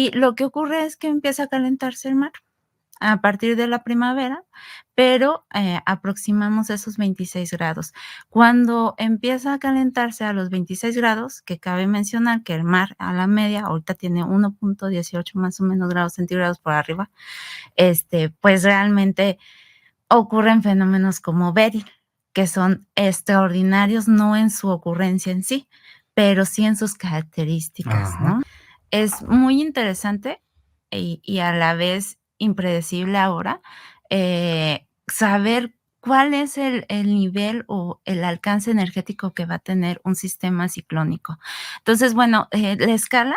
Y lo que ocurre es que empieza a calentarse el mar a partir de la primavera, pero, aproximamos esos 26 grados. Cuando empieza a calentarse a los 26 grados, que cabe mencionar que el mar a la media ahorita tiene 1.18 más o menos grados centígrados por arriba, pues, realmente ocurren fenómenos como Beryl, que son extraordinarios, no en su ocurrencia en sí, pero sí en sus características, Ajá. ¿no? Es muy interesante y a la vez impredecible ahora, saber cuál es el nivel o el alcance energético que va a tener un sistema ciclónico. Entonces, bueno, la escala,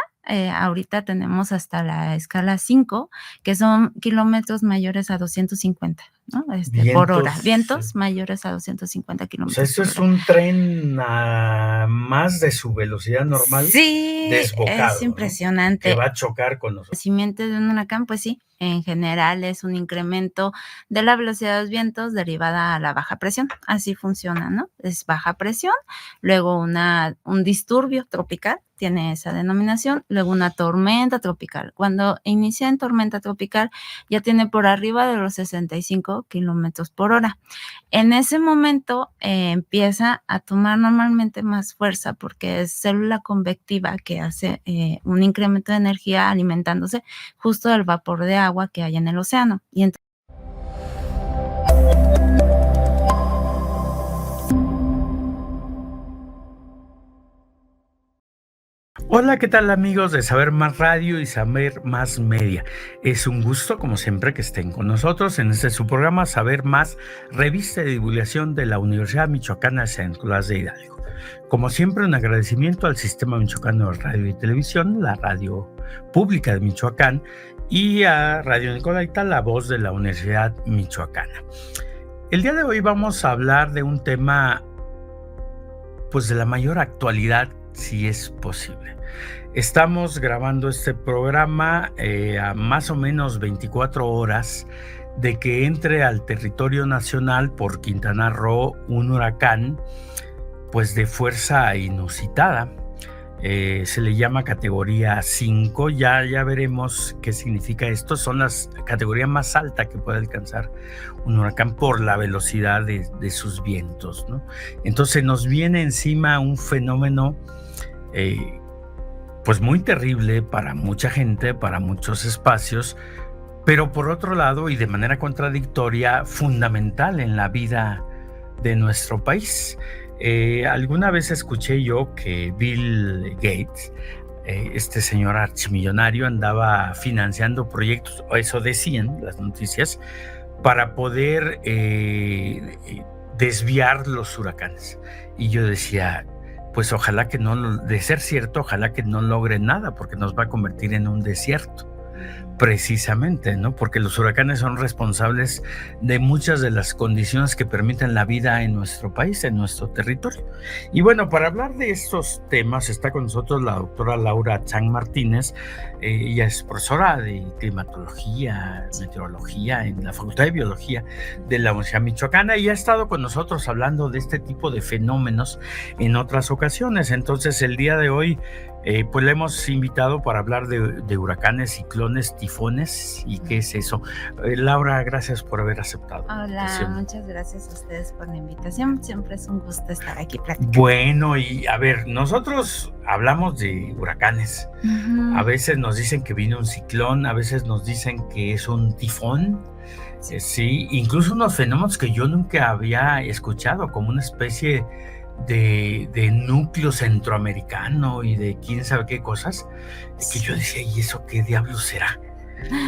ahorita tenemos hasta la escala 5, que son kilómetros mayores a 250, ¿no? Por hora, Vientos, vientos mayores a 250 o sea, kilómetros eso por es hora. un tren a más de su velocidad normal, Sí, es desbocado, ¿no? Que impresionante. va a chocar con nosotros. Crecimiento de un huracán, pues sí, en general es un incremento de la velocidad de los vientos derivada a la baja presión, así funciona, ¿no? Es baja presión, luego un disturbio tropical, tiene esa denominación, luego una tormenta tropical. Cuando inicia en tormenta tropical, ya tiene por arriba de los 65 kilómetros por hora. En ese momento, empieza a tomar normalmente más fuerza, porque es célula convectiva que hace, un incremento de energía alimentándose justo del vapor de agua que hay en el océano. Y ent Hola, ¿qué tal amigos de Saber Más Radio y Saber Más Media? Es un gusto, como siempre, que estén con nosotros en su programa Saber Más, revista de divulgación de la Universidad Michoacana de San Nicolás de Hidalgo. Como siempre, un agradecimiento al Sistema Michoacano de Radio y Televisión, la radio pública de Michoacán, y a Radio Nicolaita, la voz de la Universidad Michoacana. El día de hoy vamos a hablar de un tema, pues, de la mayor actualidad, si es posible. Estamos grabando este programa a más o menos 24 horas de que entre al territorio nacional por Quintana Roo un huracán, pues de fuerza inusitada. Se le llama categoría 5, ya veremos qué significa esto. Son las categorías más altas que puede alcanzar un huracán por la velocidad de sus vientos, ¿no? Entonces nos viene encima un fenómeno pues muy terrible para mucha gente, para muchos espacios, pero por otro lado y de manera contradictoria, fundamental en la vida de nuestro país. Alguna vez escuché yo que Bill Gates, este señor archimillonario, andaba financiando proyectos, o eso decían las noticias, para poder desviar los huracanes. Y yo decía, pues ojalá que no, de ser cierto, ojalá que no logre nada, porque nos va a convertir en un desierto. Precisamente, ¿no? Porque los huracanes son responsables de muchas de las condiciones que permiten la vida en nuestro país, en nuestro territorio. Y bueno, para hablar de estos temas está con nosotros la doctora Laura Chang Martínez. Ella es profesora de climatología, meteorología en la Facultad de Biología de la Universidad Michoacana y ha estado con nosotros hablando de este tipo de fenómenos en otras ocasiones. Entonces, el día de hoy pues le hemos invitado para hablar de huracanes, ciclones, tifones y qué es eso. Laura, gracias por haber aceptado. Hola, muchas gracias a ustedes por la invitación. Siempre es un gusto estar aquí platicando. Bueno, y a ver, nosotros hablamos de huracanes. A veces nos dicen que viene un ciclón, a veces nos dicen que es un tifón. Sí, incluso unos fenómenos que yo nunca había escuchado, como una especie de núcleo centroamericano y de quién sabe qué cosas, que yo decía, ¿y eso qué diablos será?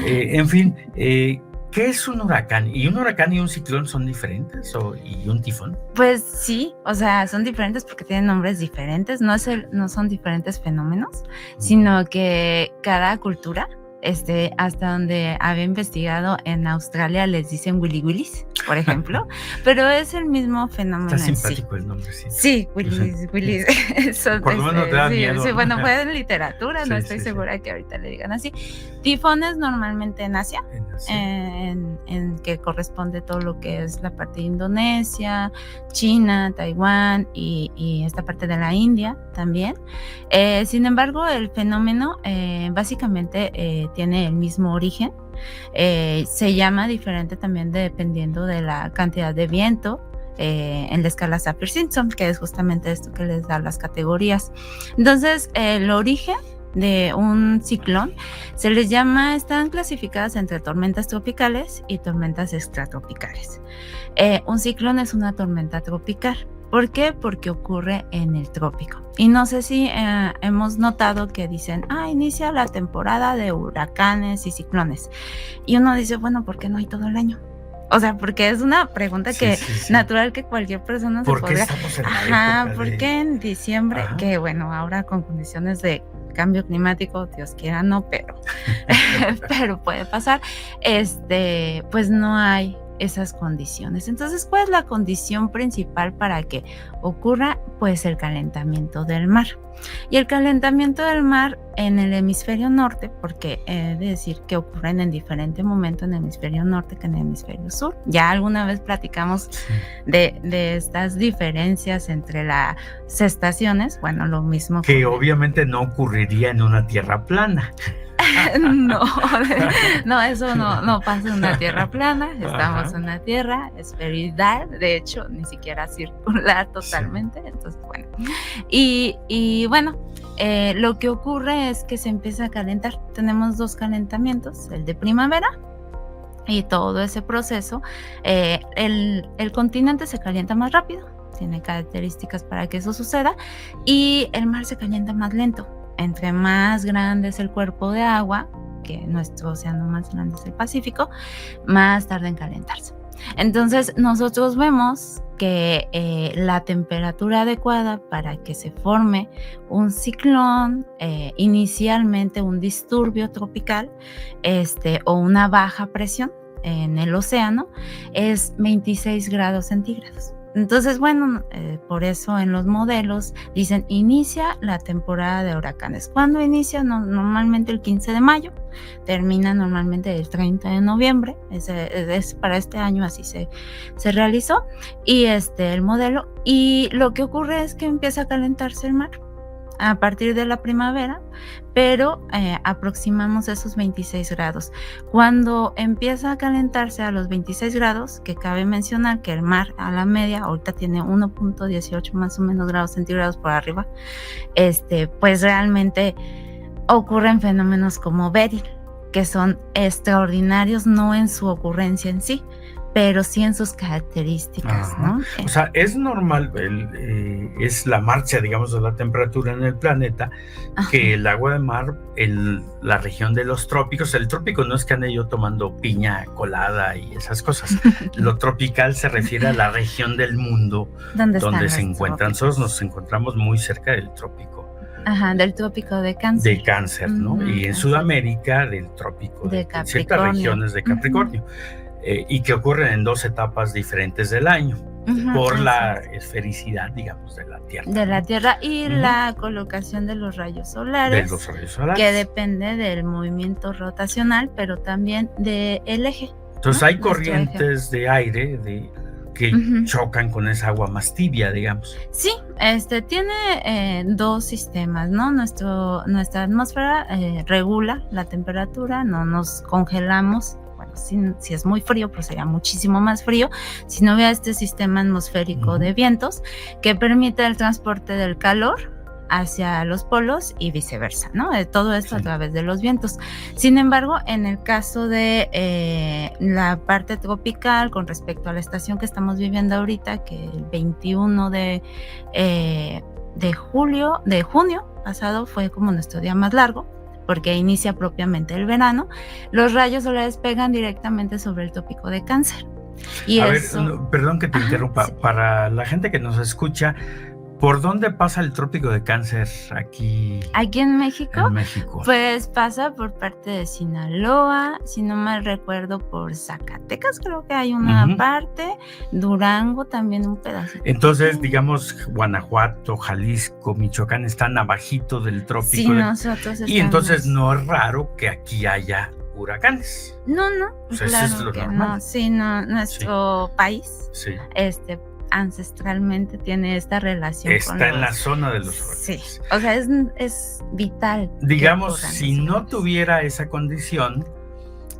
En fin, ¿qué es un huracán? ¿Y un huracán y un ciclón son diferentes? ¿Y un tifón? Pues sí, o sea, son diferentes porque tienen nombres diferentes, no son diferentes fenómenos, sino que cada cultura hasta donde había investigado, en Australia les dicen Willy Willis, por ejemplo, pero es el mismo fenómeno Está en sí. simpático el nombre, sí. Sí, Willis. Por lo menos te da Sí, miedo, sí, ¿no? bueno, fue en literatura, no Sí, estoy sí, sí. segura que ahorita le digan así. Tifones normalmente en Asia, En Asia. en que corresponde todo lo que es la parte de Indonesia, China, Taiwán y esta parte de la India también. Sin embargo, el fenómeno básicamente tiene el mismo origen. Se llama diferente también dependiendo de la cantidad de viento en la escala Saffir-Simpson, que es justamente esto que les da las categorías. Entonces, el origen de un ciclón se les llama, están clasificadas entre tormentas tropicales y tormentas extratropicales. Un ciclón es una tormenta tropical. ¿Por qué? Porque ocurre en el trópico. Y no sé si hemos notado que dicen, inicia la temporada de huracanes y ciclones. Y uno dice, bueno, ¿por qué no hay todo el año? O sea, porque es una pregunta Sí, sí. natural que cualquier persona se ¿Por qué podría... estamos en la época ¿por qué en diciembre? Ajá. Que bueno, ahora con condiciones de cambio climático, Dios quiera no, pero puede pasar, pues no hay esas condiciones. Entonces, ¿cuál es la condición principal para que ocurra? Pues el calentamiento del mar. Y el calentamiento del mar en el hemisferio norte, porque he de decir que ocurren en diferente momento en el hemisferio norte que en el hemisferio sur. Ya alguna vez platicamos de estas diferencias entre las estaciones, bueno, lo mismo. Que obviamente no ocurriría en una tierra plana. No, eso no pasa en una tierra plana, estamos en una tierra esferoidal, de hecho, ni siquiera circular totalmente, entonces, bueno. Y bueno, lo que ocurre es que se empieza a calentar, tenemos 2 calentamientos, el de primavera y todo ese proceso, el continente se calienta más rápido, tiene características para que eso suceda, y el mar se calienta más lento. Entre más grande es el cuerpo de agua, que nuestro océano más grande es el Pacífico, más tarda en calentarse. Entonces, nosotros vemos que la temperatura adecuada para que se forme un ciclón, inicialmente un disturbio tropical, o una baja presión en el océano, es 26 grados centígrados. Entonces, bueno, por eso en los modelos dicen inicia la temporada de huracanes. ¿Cuándo inicia? Normalmente el 15 de mayo, termina normalmente el 30 de noviembre, es para este año así se realizó, y el modelo, y lo que ocurre es que empieza a calentarse el mar a partir de la primavera, pero aproximamos esos 26 grados. Cuando empieza a calentarse a los 26 grados, que cabe mencionar que el mar a la media ahorita tiene 1.18 más o menos grados centígrados por arriba, pues realmente ocurren fenómenos como Beryl, que son extraordinarios no en su ocurrencia en sí, pero sí en sus características, ¿no? O sea, es normal, es la marcha, digamos, de la temperatura en el planeta, que el agua de mar, la región de los trópicos, el trópico no es que ande yo tomando piña colada y esas cosas, lo tropical se refiere a la región del mundo donde se encuentran, nosotros nos encontramos muy cerca del trópico. Del trópico de Cáncer. De Cáncer, ¿no? Y en Sudamérica del trópico de ciertas regiones de Capricornio. Y que ocurren en 2 etapas diferentes del año, por la esfericidad, digamos, de la Tierra. De la Tierra y la colocación de los rayos solares. De los rayos solares. Que depende del movimiento rotacional, pero también del eje. Entonces hay corrientes de aire que chocan con esa agua más tibia, digamos. Sí, tiene 2 sistemas, ¿no? Nuestra atmósfera regula la temperatura, no nos congelamos. Bueno, si es muy frío, pues sería muchísimo más frío si no hubiera este sistema atmosférico de vientos que permite el transporte del calor hacia los polos y viceversa, ¿no? Todo esto a través de los vientos. Sin embargo, en el caso de la parte tropical, con respecto a la estación que estamos viviendo ahorita, que el 21 de junio pasado fue como nuestro día más largo, porque inicia propiamente el verano, los rayos solares pegan directamente sobre el trópico de Cáncer. Y perdón que te interrumpa, para la gente que nos escucha, ¿Por dónde pasa el trópico de Cáncer aquí en México? en México? Pues pasa por parte de Sinaloa, si no mal recuerdo, por Zacatecas, creo que hay una parte, Durango también un pedacito. Entonces, digamos, Guanajuato, Jalisco, Michoacán están abajito del trópico. Sí, nosotros y entonces estamos... no es raro que aquí haya huracanes. No, O sea, claro eso es lo que normal. no. Sí, no, nuestro país, Sí. ancestralmente tiene esta relación con Está en la zona de los Sí, huracanes. o sea, es vital. Digamos, ocurran si los no huracanes. tuviera esa condición,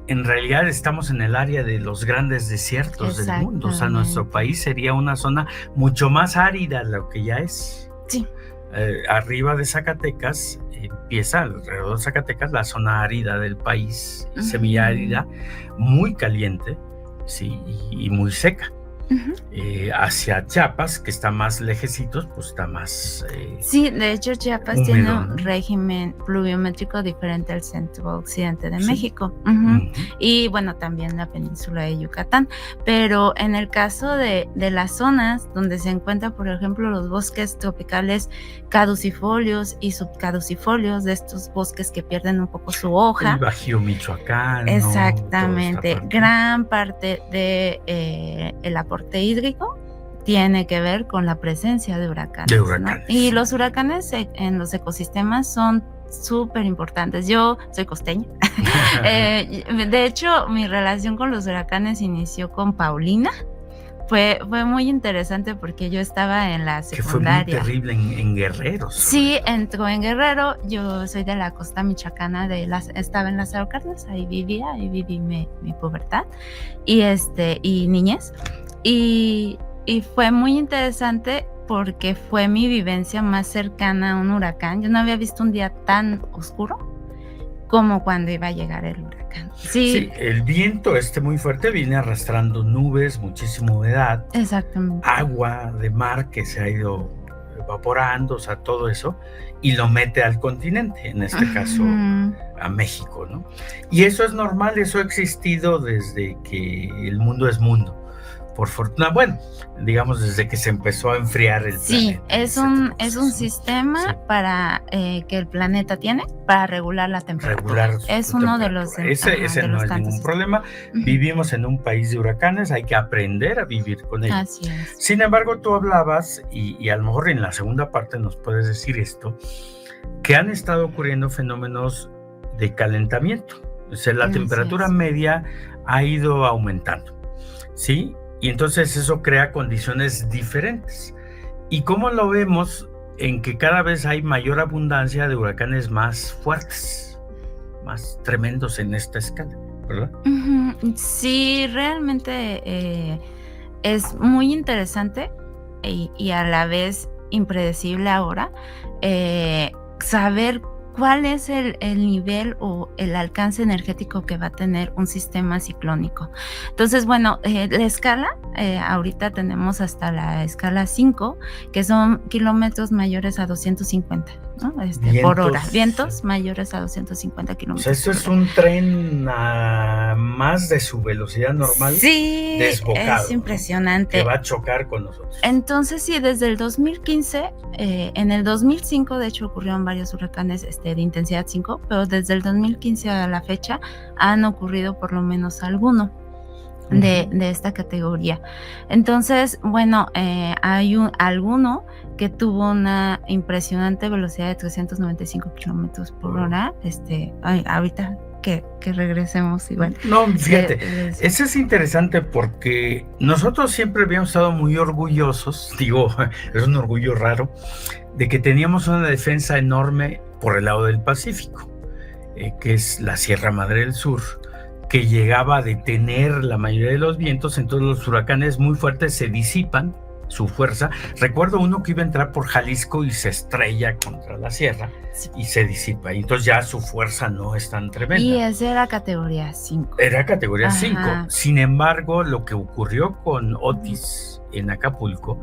en realidad estamos en el área de los grandes desiertos del mundo. O sea, nuestro Exactamente. país sería una zona mucho más árida de lo que ya es. Sí. Arriba de Zacatecas, empieza alrededor de Zacatecas la zona árida del país, semiárida, muy caliente, sí, y muy seca. Hacia Chiapas, que está más lejecitos, pues está más Sí, de hecho Chiapas húmedo, tiene ¿no? un régimen pluviométrico diferente al centro occidente de Sí. México. Ujú. Y bueno, también la península de Yucatán. Pero en el caso de las zonas donde se encuentran, por ejemplo, los bosques tropicales caducifolios y subcaducifolios, de estos bosques que pierden un poco su hoja. El Bajío michoacano. Exactamente. Toda esta parte. Gran parte de el aporte hídrico tiene que ver con la presencia de huracanes. ¿no? Y los huracanes en los ecosistemas son súper importantes. Yo soy costeña. De hecho, mi relación con los huracanes inició con Paulina. Fue muy interesante porque yo estaba en la secundaria. Que fue muy terrible en Guerrero. Sí, entró en Guerrero. Yo soy de la costa michoacana, estaba en Lázaro Cárdenas, ahí viví mi pubertad y niñez. Y fue muy interesante porque fue mi vivencia más cercana a un huracán. Yo no había visto un día tan oscuro como cuando iba a llegar el huracán. Sí, el viento muy fuerte viene arrastrando nubes, muchísima humedad. Exactamente. Agua de mar que se ha ido evaporando, o sea, todo eso, y lo mete al continente, en este caso a México, ¿no? Y eso es normal, eso ha existido desde que el mundo es mundo. Por fortuna, bueno, digamos desde que se empezó a enfriar el planeta. Sí, es un sistema para que el planeta tiene para regular la temperatura. Es uno de los... Ese no es ningún problema. Vivimos en un país de huracanes, hay que aprender a vivir con ellos. Así es. Sin embargo, tú hablabas, y a lo mejor en la segunda parte nos puedes decir esto, que han estado ocurriendo fenómenos de calentamiento. O sea, la temperatura media ha ido aumentando, ¿sí? Y entonces eso crea condiciones diferentes. ¿Y cómo lo vemos? En que cada vez hay mayor abundancia de huracanes más fuertes, más tremendos en esta escala, ¿verdad? Sí, realmente es muy interesante y a la vez impredecible ahora saber cuál es el nivel o el alcance energético que va a tener un sistema ciclónico. Entonces, bueno, la escala, ahorita tenemos hasta la escala 5, que son kilómetros mayores a 250, ¿no? Por hora. Vientos mayores a 250 kilómetros. O sea, esto es un tren a más de su velocidad normal. Sí, desbocado, es impresionante. ¿no? Que va a chocar con nosotros. Entonces, sí, desde el 2015, en el 2005, de hecho, ocurrieron varios huracanes de intensidad 5, pero desde el 2015 a la fecha han ocurrido por lo menos alguno de esta categoría. Entonces, bueno, hay alguno que tuvo una impresionante velocidad de 395 kilómetros por hora. Ahorita que regresemos igual. No, fíjate, eso es interesante porque nosotros siempre habíamos estado muy orgullosos, digo, es un orgullo raro, de que teníamos una defensa enorme por el lado del Pacífico, que es la Sierra Madre del Sur, que llegaba a detener la mayoría de los vientos. Entonces los huracanes muy fuertes se disipan su fuerza. Recuerdo uno que iba a entrar por Jalisco y se estrella contra la sierra y se disipa, y entonces ya su fuerza no es tan tremenda. Y esa era categoría 5. Era categoría 5. Sin embargo, lo que ocurrió con Otis en Acapulco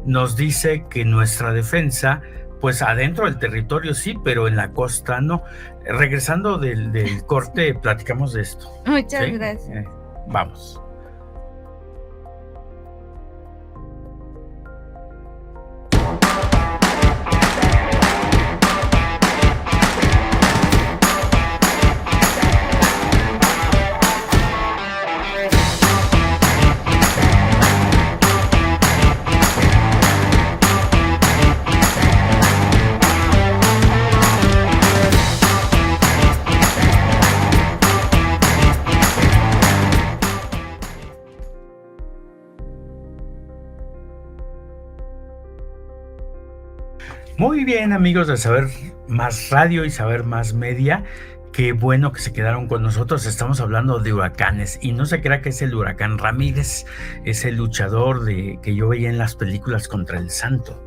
nos dice que nuestra defensa, pues adentro del territorio sí, pero en la costa no. Regresando del corte, platicamos de esto. Muchas gracias. Vamos. Muy bien, amigos de Saber Más Radio y Saber Más Media. Qué bueno que se quedaron con nosotros. Estamos hablando de huracanes y no se crea que es el huracán Ramírez, es el luchador que yo veía en las películas contra el Santo,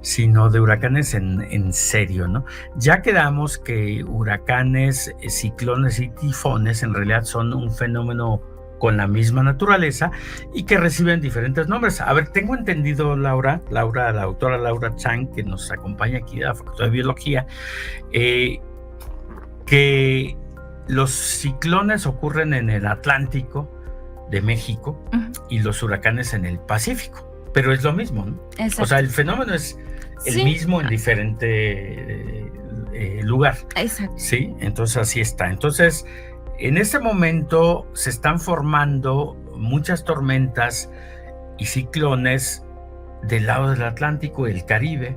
sino de huracanes en serio, ¿no? Ya quedamos que huracanes, ciclones y tifones en realidad son un fenómeno con la misma naturaleza y que reciben diferentes nombres. A ver, tengo entendido, la doctora Laura Chang, que nos acompaña aquí de la Facultad de Biología, que los ciclones ocurren en el Atlántico de México y los huracanes en el Pacífico, pero es lo mismo, ¿no? Exacto. O sea, el fenómeno es el mismo en diferente lugar. Exacto. Sí, entonces así está. Entonces, en este momento se están formando muchas tormentas y ciclones del lado del Atlántico y el Caribe.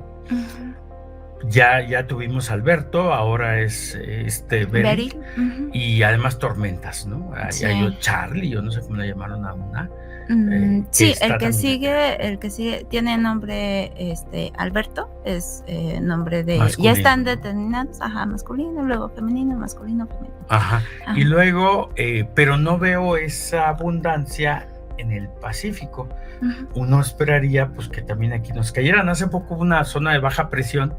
Ya tuvimos Alberto, ahora es Beryl, y además tormentas, ¿no? Sí. Hay Charlie, yo no sé cómo le llamaron a una. Sí, el que sigue tiene nombre Alberto, es nombre de masculino. Ya están determinados, masculino, luego femenino, masculino, femenino. Ajá. Y luego, pero no veo esa abundancia en el Pacífico. Uno esperaría pues que también aquí nos cayeran. Hace poco hubo una zona de baja presión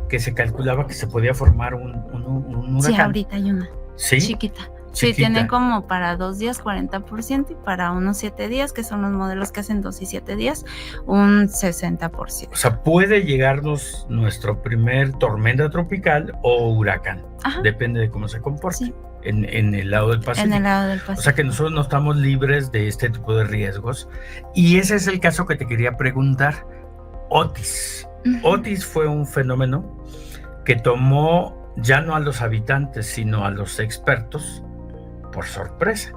que se calculaba que se podía formar un huracán. Sí, ahorita hay una chiquita. Sí, tienen como para 2 días 40% y para unos 7 días, que son los modelos que hacen 2 y 7 días, un 60%. O sea, puede llegarnos nuestro primer tormenta tropical o huracán. Depende de cómo se comporte. Sí. En el lado del Pacífico. En el lado del Pacífico. O sea que nosotros no estamos libres de este tipo de riesgos. Y ese es el caso que te quería preguntar. Otis. Otis fue un fenómeno que tomó ya no a los habitantes, sino a los expertos por sorpresa.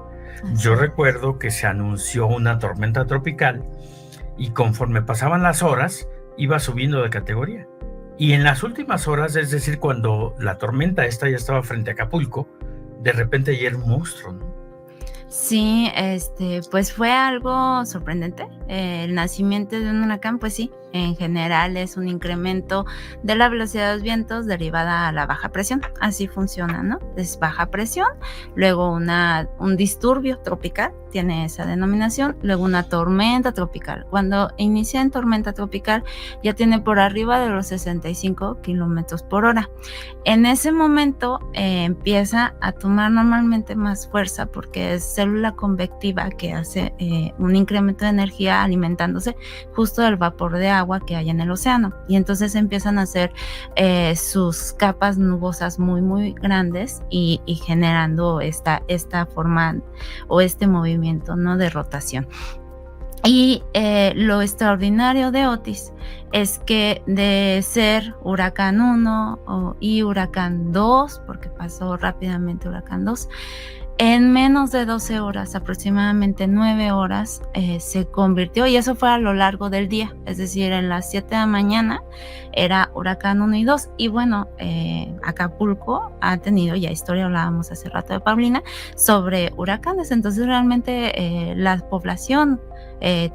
Yo recuerdo que se anunció una tormenta tropical y conforme pasaban las horas, iba subiendo de categoría. Y en las últimas horas, es decir, cuando la tormenta esta ya estaba frente a Acapulco, de repente ya era un monstruo, ¿no? Sí, pues fue algo sorprendente. El nacimiento de un huracán, pues sí, en general es un incremento de la velocidad de los vientos derivada a la baja presión. Así funciona, ¿no? Es baja presión, luego un disturbio tropical, tiene esa denominación, luego una tormenta tropical. Cuando inicia en tormenta tropical ya tiene por arriba de los 65 kilómetros por hora. En ese momento empieza a tomar normalmente más fuerza porque es célula convectiva que hace un incremento de energía alimentándose justo del vapor de agua que hay en el océano, y entonces empiezan a hacer sus capas nubosas muy muy grandes y generando esta forma o este movimiento, ¿no?, de rotación. Y lo extraordinario de Otis es que de ser huracán 1 y huracán 2, porque pasó rápidamente huracán 2, en menos de 12 horas, aproximadamente 9 horas, se convirtió, y eso fue a lo largo del día, es decir, en las 7 de la mañana era huracán 1 y 2, y bueno, Acapulco ha tenido ya historia, hablábamos hace rato de Paulina, sobre huracanes, entonces realmente la población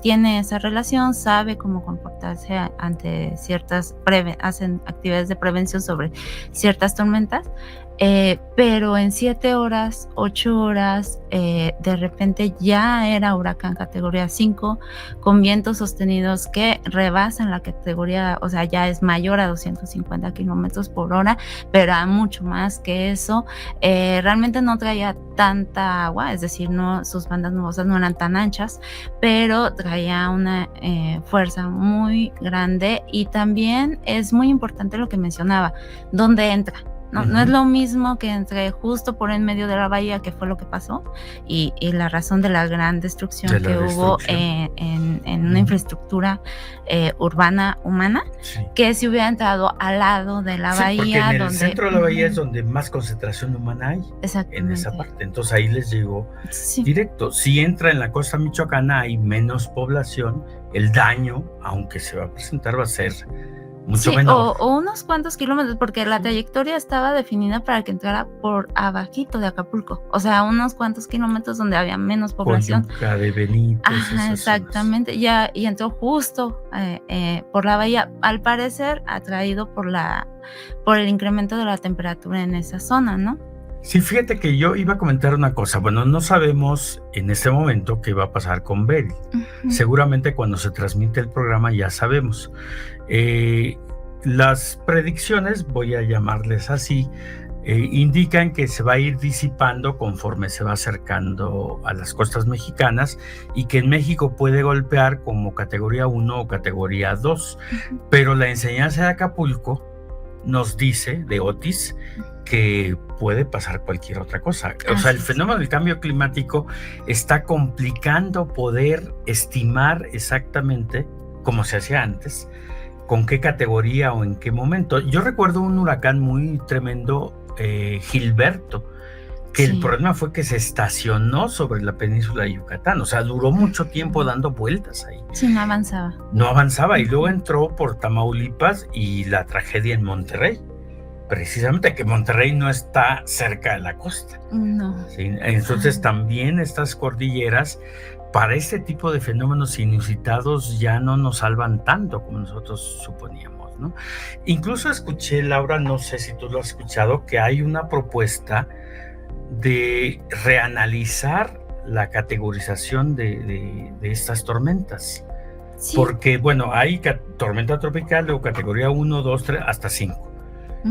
tiene esa relación, sabe cómo comportarse ante hacen actividades de prevención sobre ciertas tormentas. Pero en 7 horas, 8 horas, de repente ya era huracán categoría 5, con vientos sostenidos que rebasan la categoría, o sea, ya es mayor a 250 kilómetros por hora, pero a mucho más que eso. Realmente no traía tanta agua, es decir, sus bandas nubosas no eran tan anchas, pero traía una fuerza muy grande, y también es muy importante lo que mencionaba, ¿dónde entra? No es lo mismo que entre justo por en medio de la bahía, que fue lo que pasó, y la razón de la gran destrucción hubo en una infraestructura urbana humana, que si hubiera entrado al lado de la bahía. Porque en el centro de la bahía es donde más concentración humana hay. En esa parte. Entonces ahí les llegó directo. Si entra en la costa michoacana hay menos población, el daño, aunque se va a presentar, va a ser mucho Sí, menor. o unos cuantos kilómetros, porque la trayectoria estaba definida para que entrara por abajito de Acapulco, o sea, unos cuantos kilómetros donde había menos población. Coyuca de Benítez, Ajá, esas zonas. exactamente, ya, y entró justo, por la bahía, al parecer atraído por el incremento de la temperatura en esa zona, ¿no? Sí, fíjate que yo iba a comentar una cosa. Bueno, no sabemos en este momento qué va a pasar con Beryl. Ujú. Seguramente cuando se transmite el programa ya sabemos. Las predicciones, voy a llamarles así, indican que se va a ir disipando conforme se va acercando a las costas mexicanas y que en México puede golpear como categoría 1 o categoría 2. Ujú. Pero la enseñanza de Acapulco nos dice, de Otis, que puede pasar cualquier otra cosa. O sea, el Así es. fenómeno del cambio climático está complicando poder estimar exactamente, como se hacía antes, con qué categoría o en qué momento. Yo recuerdo un huracán muy tremendo, Gilberto, que el Sí. problema fue que se estacionó sobre la península de Yucatán, o sea, duró mucho tiempo Ujú. dando vueltas ahí. Sí, no avanzaba. No avanzaba y luego Ujú. entró por Tamaulipas y la tragedia en Monterrey. Precisamente que Monterrey no está cerca de la costa, No. ¿sí? Entonces Ajá. también estas cordilleras para este tipo de fenómenos inusitados ya no nos salvan tanto como nosotros suponíamos, ¿no? Incluso escuché, Laura, no sé si tú lo has escuchado, que hay una propuesta de reanalizar la categorización de estas tormentas. Sí. Porque, bueno, hay tormenta tropical de categoría 1, 2, 3, hasta 5.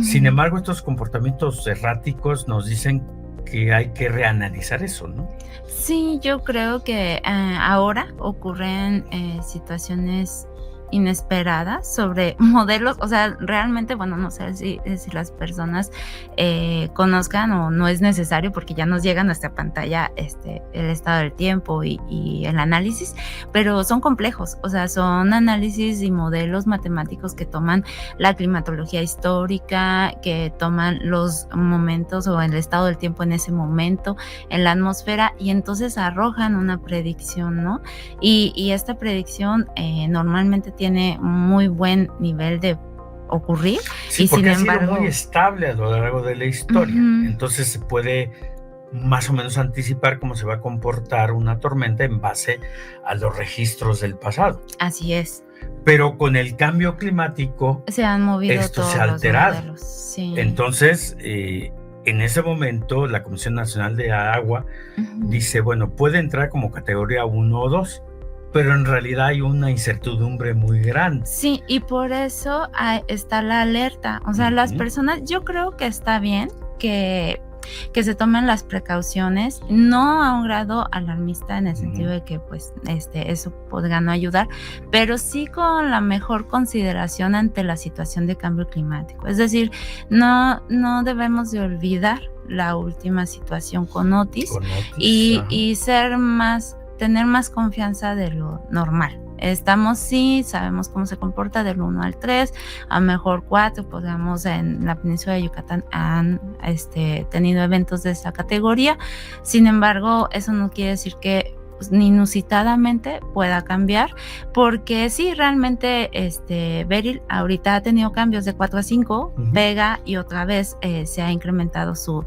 Sin Ujú. embargo, estos comportamientos erráticos nos dicen que hay que reanalizar eso, ¿no? Sí, yo creo que, ahora ocurren, situaciones inesperadas sobre modelos, o sea, realmente, bueno, no sé si las personas, conozcan o no es necesario, porque ya nos llega a nuestra pantalla, el estado del tiempo y el análisis, pero son complejos, o sea, son análisis y modelos matemáticos que toman la climatología histórica, que toman los momentos o el estado del tiempo en ese momento, en la atmósfera y entonces arrojan una predicción, ¿no? Y esta predicción normalmente tiene muy buen nivel de ocurrir Sí, y sin porque ha sido muy embargo, estable a lo largo de la historia. ujú, Entonces se puede más o menos anticipar cómo se va a comportar una tormenta en base a los registros del pasado. así es, Pero con el cambio climático, se han movido esto se todos ha los alterado. modelos, sí. Entonces, en ese momento, la Comisión Nacional de Agua Ujú. dice, bueno, puede entrar como categoría 1 o 2, pero en realidad hay una incertidumbre muy grande. Sí, y por eso está la alerta. O sea, las Ujú, personas, yo creo que está bien que se tomen las precauciones, no a un grado alarmista en el sentido ujú. de que, pues, eso podría no ayudar, pero sí con la mejor consideración ante la situación de cambio climático. Es decir, no debemos de olvidar la última situación con Otis Con Otis, ajá. y tener más confianza de lo normal. Sí, sabemos cómo se comporta del 1 al 3, a lo mejor 4, podríamos en la península de Yucatán han, tenido eventos de esa categoría. Sin embargo, eso no quiere decir que, pues, inusitadamente pueda cambiar, porque sí, realmente, Beryl ahorita ha tenido cambios de 4 a 5, Ujú. pega y otra vez, se ha incrementado su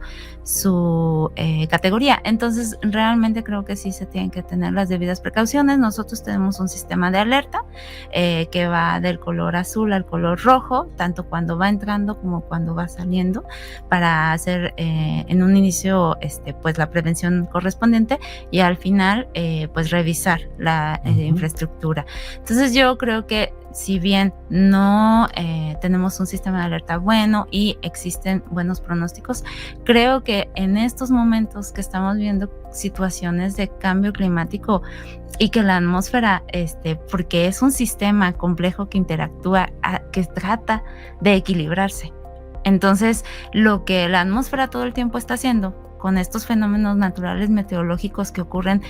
categoría. Entonces, realmente creo que sí se tienen que tener las debidas precauciones. Nosotros tenemos un sistema de alerta que va del color azul al color rojo, tanto cuando va entrando como cuando va saliendo, para hacer en un inicio pues la prevención correspondiente y al final pues revisar la Ujú. infraestructura. Entonces yo creo que si bien no tenemos un sistema de alerta bueno y existen buenos pronósticos, creo que en estos momentos que estamos viendo situaciones de cambio climático y que la atmósfera, porque es un sistema complejo que interactúa, que trata de equilibrarse. Entonces, lo que la atmósfera todo el tiempo está haciendo con estos fenómenos naturales meteorológicos que ocurren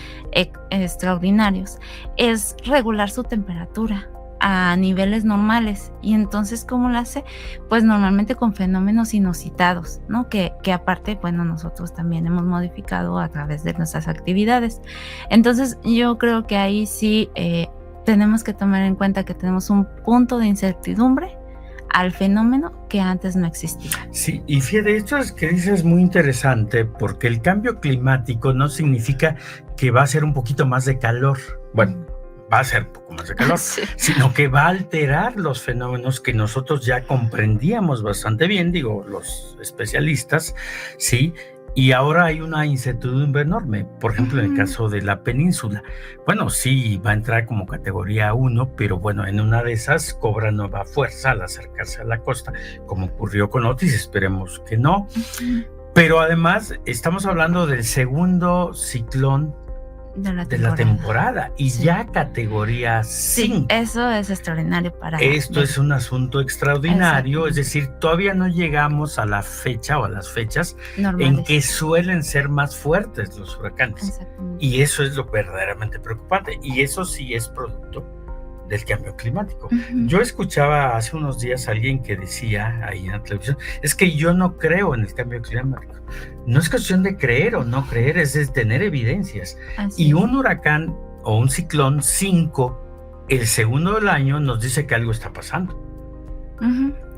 extraordinarios es regular su temperatura a niveles normales. Y entonces, ¿cómo lo hace? Pues normalmente con fenómenos inusitados, ¿no? Que aparte, bueno, nosotros también hemos modificado a través de nuestras actividades. Entonces, yo creo que ahí sí tenemos que tomar en cuenta que tenemos un punto de incertidumbre al fenómeno que antes no existía. Sí, y fíjate, esto es que dices es muy interesante porque el cambio climático no significa que va a ser un poquito más de calor. Bueno, va a ser un poco más de calor, Sí. sino que va a alterar los fenómenos que nosotros ya comprendíamos bastante bien, digo, los especialistas, ¿sí? Y ahora hay una incertidumbre enorme, por ejemplo, en el caso de la península. Bueno, sí, va a entrar como categoría 1, pero bueno, en una de esas cobra nueva fuerza al acercarse a la costa, como ocurrió con Otis, esperemos que no. Pero además, estamos hablando del segundo ciclón de la temporada y Sí. ya categoría 5. Sí, eso es extraordinario para Esto es un asunto extraordinario, es Exactamente. decir, todavía no llegamos a la fecha o a las fechas en Normales. que suelen ser más fuertes los huracanes. Exactamente. Y eso es lo verdaderamente preocupante. Y eso sí es producto del cambio climático. Yo escuchaba hace unos días a alguien que decía ahí en la televisión, es que yo no creo en el cambio climático. No es cuestión de creer o no creer, es de tener evidencias. Así Y es. un huracán o un ciclón 5, el segundo del año, nos dice que algo está pasando.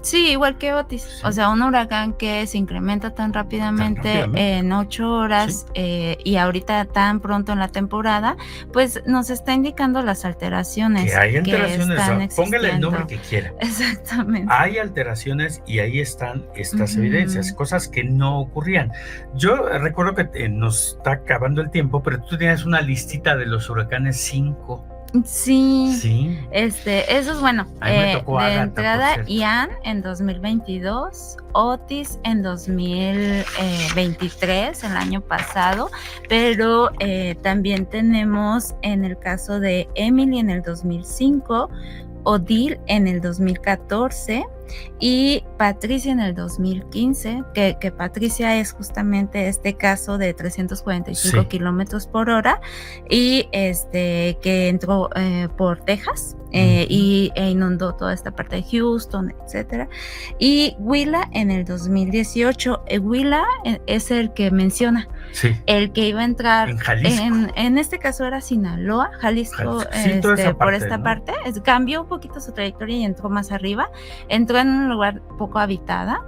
Sí, igual que Otis. Sí. O sea, un huracán que se incrementa tan rápidamente en 8 horas y ahorita tan pronto en la temporada, pues nos está indicando las alteraciones Que hay alteraciones, están póngale el nombre existiendo. que quiera. Exactamente. Hay alteraciones y ahí están estas evidencias, cosas que no ocurrían. Yo recuerdo que nos está acabando el tiempo, pero tú tienes una listita de los huracanes 5. Sí, Sí. eso es bueno. A mí me tocó De Ágata, entrada, por cierto. Ian en 2022, Otis en 2023, el año pasado, pero también tenemos en el caso de Emily en el 2005, Odile en el 2014 y Patricia en el 2015, que Patricia es justamente este caso de 345 kilómetros por hora y que entró por Texas e inundó toda esta parte de Houston, etcétera. Y Willa en el 2018. Willa es el que menciona. Sí. El que iba a entrar en Jalisco. En este caso era Sinaloa, Jalisco, Sí, toda esa por parte, esta ¿no? parte, cambió un poquito su trayectoria y entró más arriba, entró en un lugar poco habitada,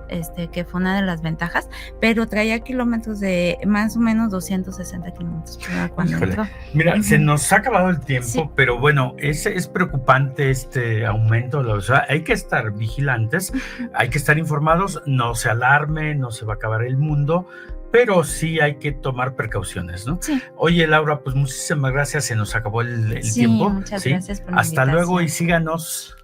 que fue una de las ventajas, pero traía kilómetros de más o menos 260 kilómetros por hora cuando entró. Mira, se nos ha acabado el tiempo, Sí. pero bueno, es preocupante este aumento, o sea, hay que estar vigilantes, hay que estar informados, no se alarme, no se va a acabar el mundo, pero sí hay que tomar precauciones, ¿no? Sí. Oye, Laura, pues muchísimas gracias, se nos acabó el Sí, tiempo. muchas gracias por la Hasta luego y invitación. síganos.